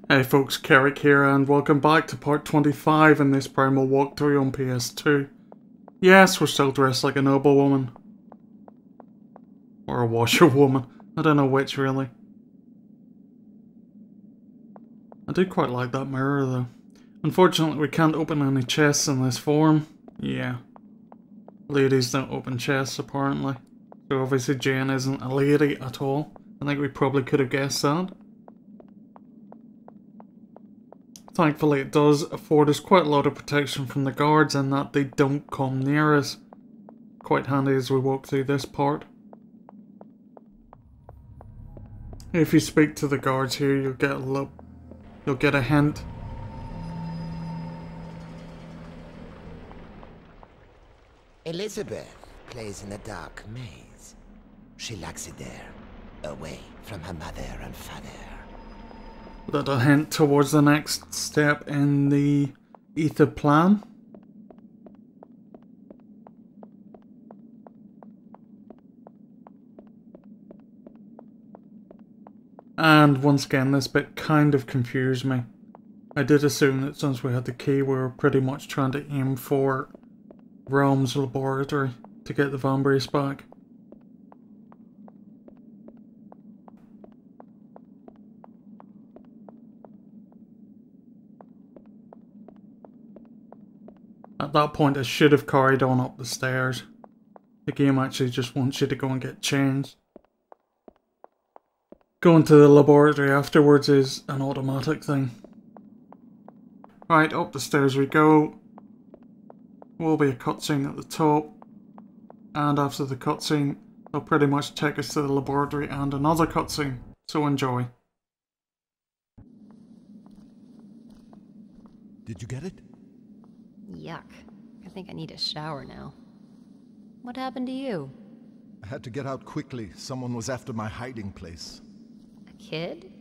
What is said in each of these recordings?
Hey folks, Keric here and welcome back to part 25 in this Primal walkthrough on PS2. Yes, we're still dressed like a noble woman. Or a washerwoman. I don't know which really. I do quite like that mirror though. Unfortunately we can't open any chests in this form. Yeah. Ladies don't open chests apparently. So obviously Jane isn't a lady at all. I think we probably could have guessed that. Thankfully it does afford us quite a lot of protection from the guards in that they don't come near us. Quite handy as we walk through this part. If you speak to the guards here you'll get a hint. Elizabeth plays in a dark maze. She lacks it there, away from her mother and father. Little hint towards the next step in the ether plan. And once again, this bit kind of confused me. I did assume that since we had the key, we were pretty much trying to aim for Realm's laboratory to get the vambraces back. At that point I should have carried on up the stairs. The game actually just wants you to go and get changed. Going to the laboratory afterwards is an automatic thing. Right, up the stairs we go. Will be a cutscene at the top. And after the cutscene, they'll pretty much take us to the laboratory and another cutscene. So enjoy. Did you get it? Yuck. I think I need a shower now. What happened to you? I had to get out quickly. Someone was after my hiding place. A kid?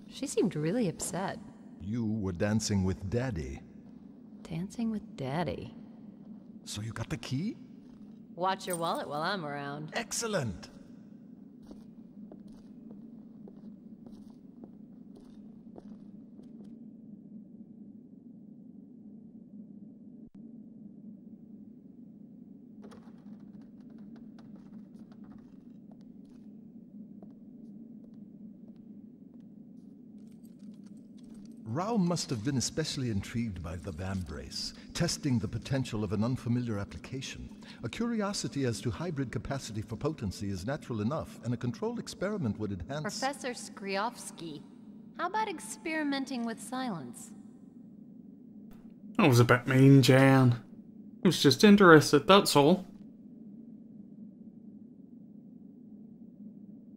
She seemed really upset. You were dancing with Daddy. Dancing with Daddy. So you got the key? Watch your wallet while I'm around. Excellent! Rao must have been especially intrigued by the vambrace, testing the potential of an unfamiliar application. A curiosity as to hybrid capacity for potency is natural enough, and a controlled experiment would enhance... Professor Skriovsky, how about experimenting with silence? That was a bit mean, Jan. I was just interested, that's all.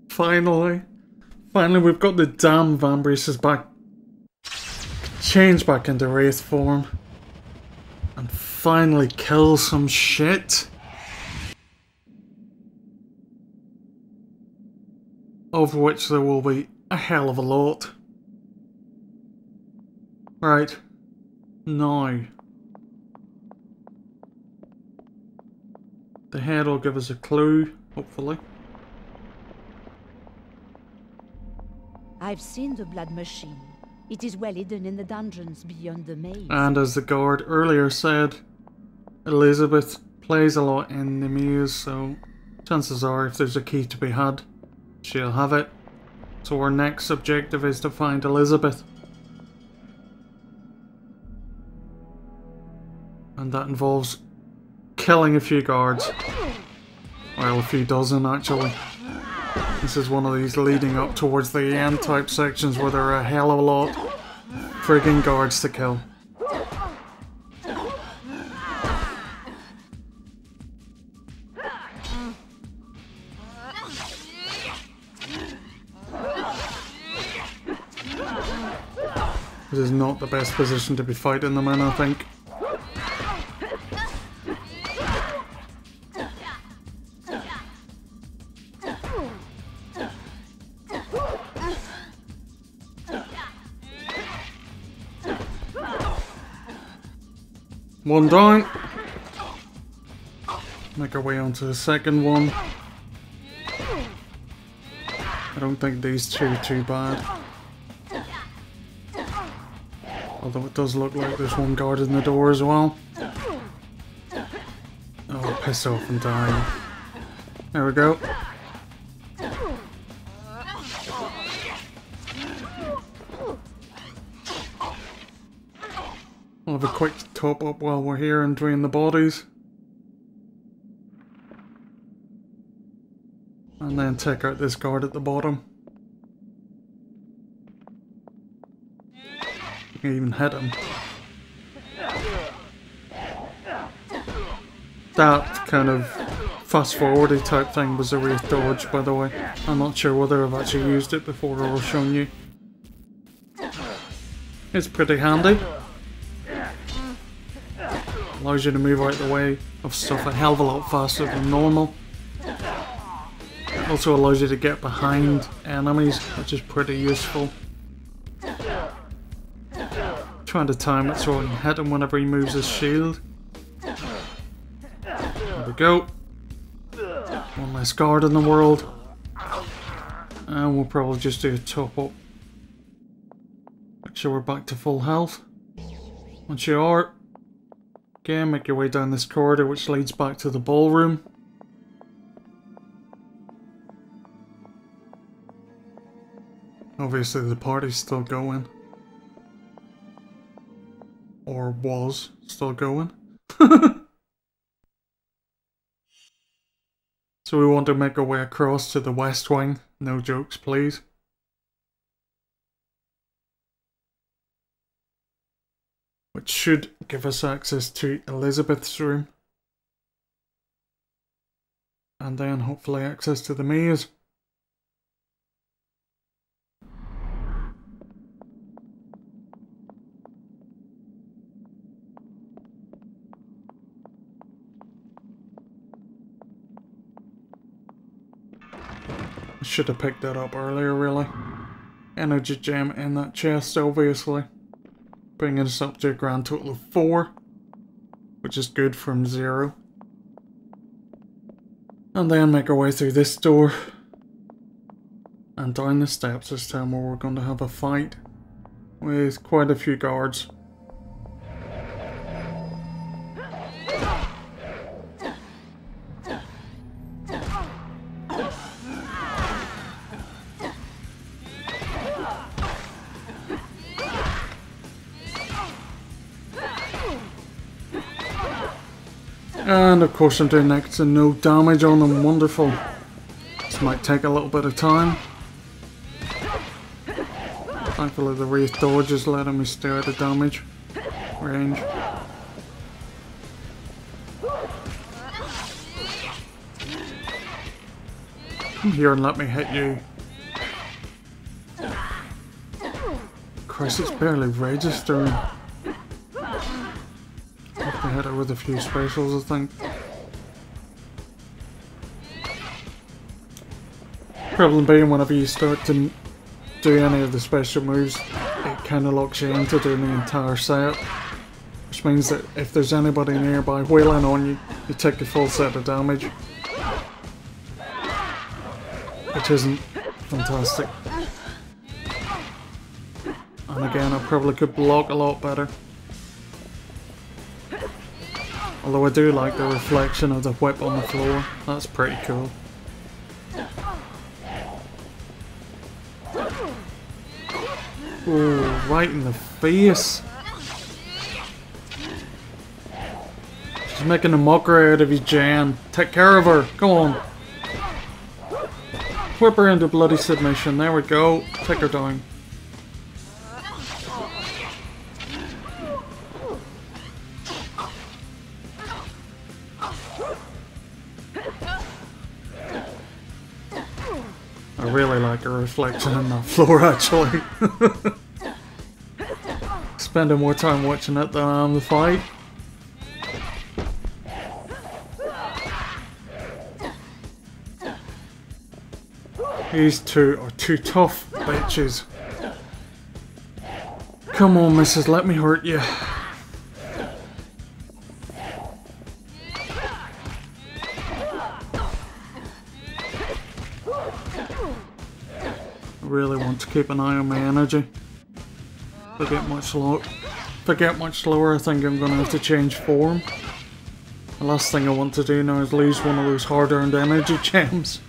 Finally we've got the damn vambraces back. Change back into wraith form. And finally kill some shit. Of which there will be a hell of a lot. Right. Now. The head will give us a clue, hopefully. I've seen the blood machine. It is well hidden in the dungeons beyond the maze. And as the guard earlier said, Elizabeth plays a lot in the maze, so chances are if there's a key to be had, she'll have it. So our next objective is to find Elizabeth. And that involves killing a few guards. Well, a few dozen actually. This is one of these leading up towards the end type sections where there are a hell of a lot frigging guards to kill. This is not the best position to be fighting them in, I think. One down. Make our way onto the second one. I don't think these two are too bad. Although it does look like there's one guard in the door as well. Oh, piss off and die. There we go. We'll have a quick top up while we're here and drain the bodies. And then take out this guard at the bottom. You can even hit him. That kind of fast forwardy type thing was a wraith dodge, by the way. I'm not sure whether I've actually used it before or shown you. It's pretty handy. Allows you to move out the way of stuff a hell of a lot faster than normal. Also allows you to get behind enemies, which is pretty useful. Trying to time it so I can hit him whenever he moves his shield. There we go. One less guard in the world. And we'll probably just do a top up. Make sure we're back to full health. Once you are, again, make your way down this corridor which leads back to the ballroom. Obviously the party's still going. Or was still going. So we want to make our way across to the west wing. No jokes, please. Which should give us access to Elizabeth's room. And then hopefully access to the maze. I should have picked that up earlier, really. Energy gem in that chest, obviously. Bringing us up to a grand total of 4. Which is good from 0. And then make our way through this door. And down the steps this time where we're going to have a fight. With quite a few guards. And of course I'm doing next to no damage on them, wonderful. This might take a little bit of time. Thankfully the wraith dodge is letting me stay out of damage range. Come here and let me hit you. Christ, it's barely registering. I hit it with a few specials, I think. Problem being, whenever you start to do any of the special moves, it kind of locks you into doing the entire set. Which means that if there's anybody nearby wailing on you, you take a full set of damage. Which isn't fantastic. And again, I probably could block a lot better. Although I do like the reflection of the whip on the floor, that's pretty cool. Ooh, right in the face. She's making a mockery out of you, Jan. Take care of her, come on. Whip her into bloody submission, there we go. Take her down. I really like a reflection on that floor, actually. Spending more time watching it than I am the fight. These two are two tough bitches. Come on, missus, let me hurt you. I really want to keep an eye on my energy. If I get much luck. if I get much slower, I think I'm going to have to change form. The last thing I want to do now is lose one of those hard-earned energy gems.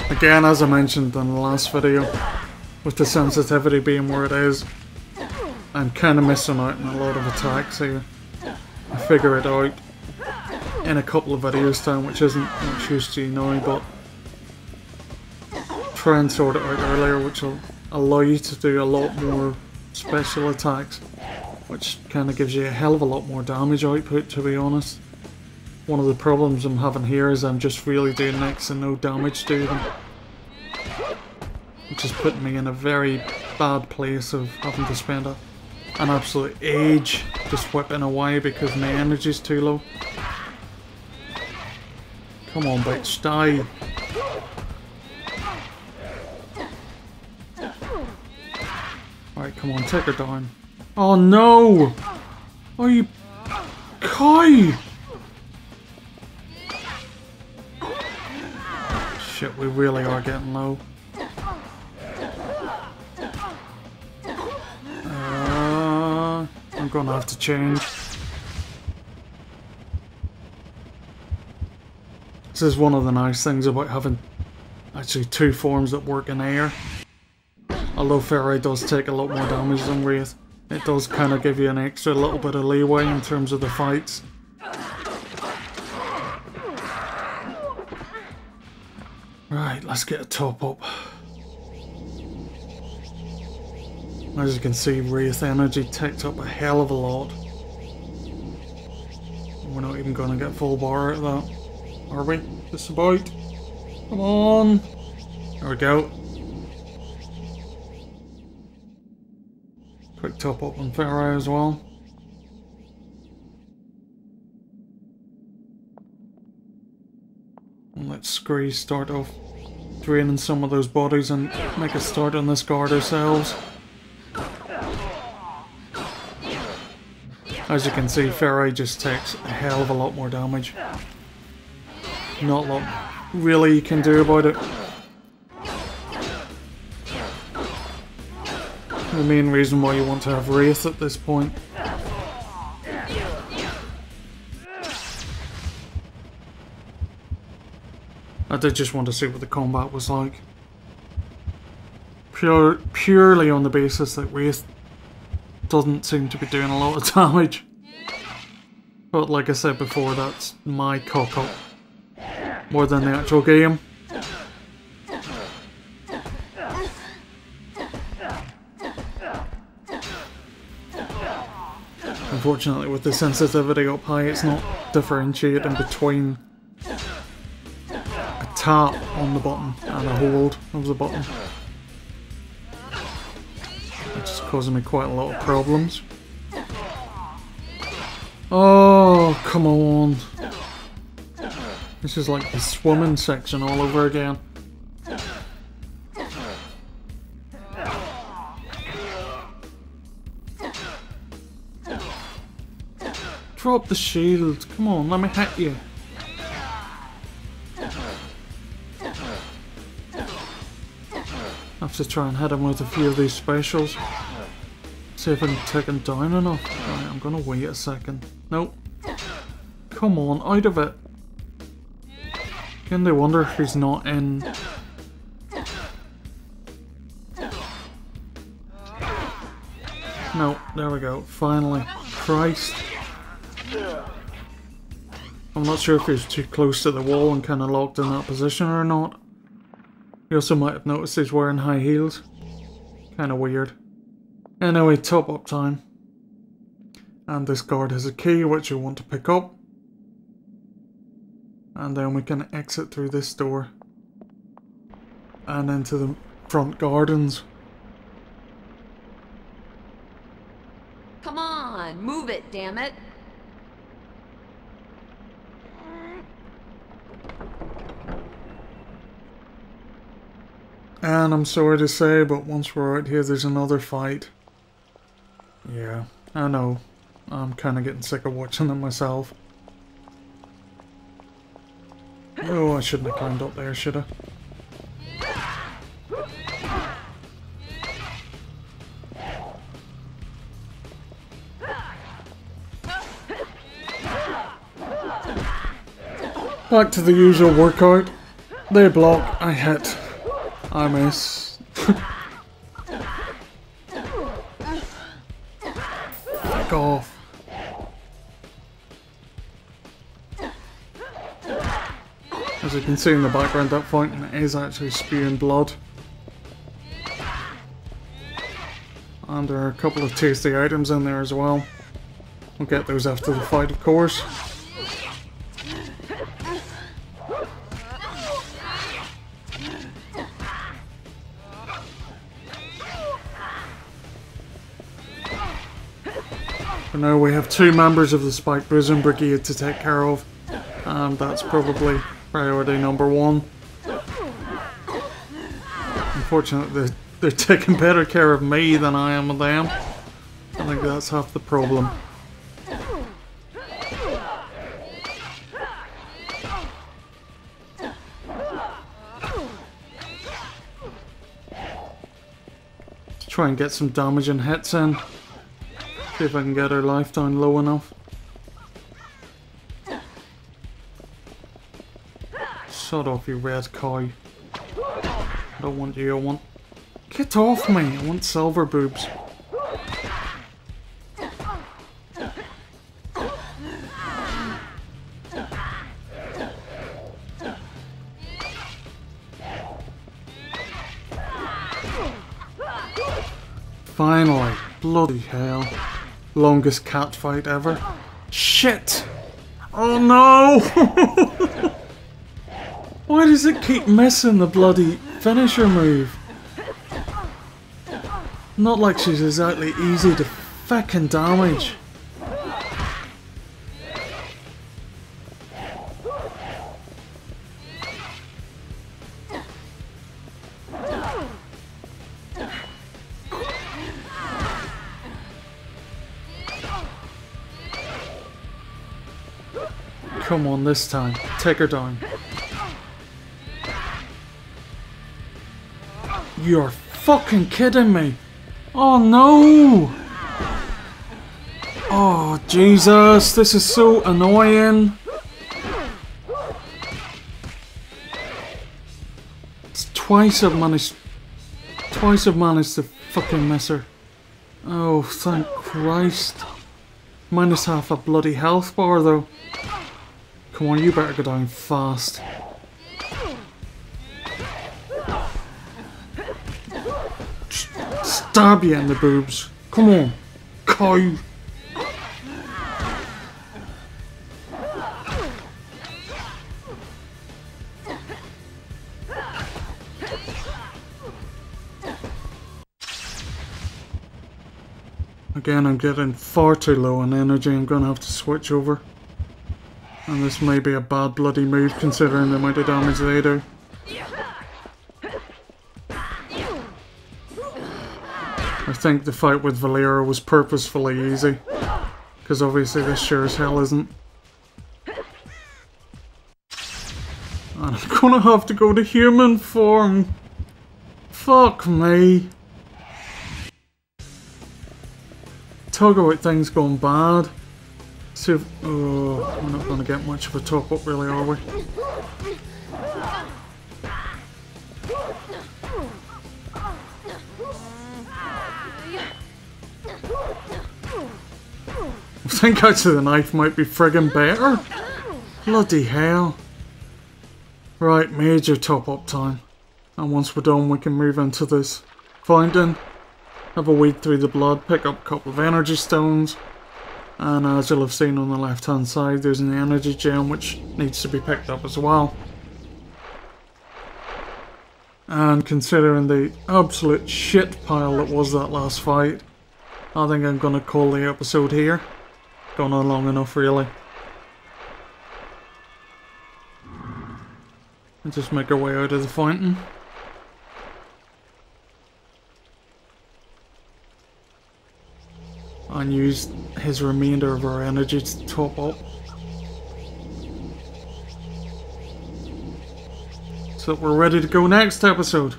Again, as I mentioned in the last video, with the sensitivity being where it is, I'm kind of missing out on a lot of attacks here. I figure it out in a couple of videos time, which isn't much use to you now, but try and sort it out earlier, which will allow you to do a lot more special attacks, which kind of gives you a hell of a lot more damage output, to be honest. One of the problems I'm having here is I'm just really doing next to no damage to them, which is putting me in a very bad place of having to spend an absolute age just whipping away because my energy's too low. Come on, bitch, die. Alright, come on, take her down. Oh no! Oh, you cow! Shit, we really are getting low. I'm gonna have to change. This is one of the nice things about having actually two forms that work in air. Although Fairy does take a lot more damage than Wraith, it does kind of give you an extra little bit of leeway in terms of the fights. Right, let's get a top up. As you can see, Wraith energy ticked up a hell of a lot. We're not even going to get full bar out of that, are we? Just about. Come on. There we go. Quick top up on Pharaoh as well. And let Scree start off draining some of those bodies and make a start on this guard ourselves. As you can see, Pharaoh just takes a hell of a lot more damage. Not a lot really you can do about it. The main reason why you want to have Wraith at this point. I did just want to see what the combat was like. Purely on the basis that Wraith doesn't seem to be doing a lot of damage. But like I said before, that's my cock-up more than the actual game. Unfortunately, with the sensitivity up high, it's not differentiating between a tap on the button and a hold of the button. Which is causing me quite a lot of problems. Oh, come on. This is like the swimming section all over again. Drop the shield. Come on, let me hit you. I have to try and hit him with a few of these specials. See if I can take him down enough. Right, I'm gonna wait a second. Nope. Come on, out of it. Can they wonder if he's not in? No, there we go. Finally. Christ. I'm not sure if he was too close to the wall and kind of locked in that position or not. You also might have noticed he's wearing high heels. Kind of weird. Anyway, top up time. And this guard has a key which you want to pick up. And then we can exit through this door. And into the front gardens. Come on, move it, damn it. And I'm sorry to say, but once we're out here, there's another fight. Yeah, I know. I'm kind of getting sick of watching them myself. Oh, I shouldn't have climbed up there, should I? Back to the usual workout. They block, I hit. I miss. Fuck off. As you can see in the background, that fountain is actually spewing blood. And there are a couple of tasty items in there as well. We'll get those after the fight, of course. For now, we have 2 members of the Spike Prison Brigade to take care of, and that's probably priority number 1. Unfortunately, they're taking better care of me than I am of them. I think that's half the problem. Try and get some damage and hits in. See if I can get her life down low enough. Shut off, you red cow. I don't want you, I want... Get off me! I want silver boobs. Finally! Bloody hell. Longest cat fight ever. Shit! Oh no! Why does it keep missing the bloody finisher move? Not like she's exactly easy to fucking damage. Come on, this time. Take her down. You're fucking kidding me. Oh no! Oh Jesus, this is so annoying. It's twice I've managed to fucking miss her. Oh, thank Christ. Minus half a bloody health bar though. Come on, you better go down fast. Stab you in the boobs. Come on, cow. Again, I'm getting far too low on energy. I'm gonna have to switch over. And this may be a bad bloody move considering the amount of damage they do. I think the fight with Valera was purposefully easy. Because obviously this sure as hell isn't. And I'm gonna have to go to human form. Fuck me. Talk about things going bad. See if, oh, we're not gonna get much of a top up really, are we? I think actually the knife might be friggin' better. Bloody hell. Right, major top up time. And once we're done we can move into this fountain. Have a weed through the blood, pick up a couple of energy stones. And as you'll have seen on the left hand side, there's an energy gem which needs to be picked up as well. And considering the absolute shit pile that was that last fight, I think I'm going to call the episode here. Gone on long enough really. And just make our way out of the fountain. And use his remainder of our energy to top up. so we're ready to go next episode.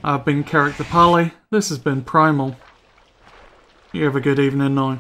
I've been Keric the Pally. This has been Primal. You have a good evening now.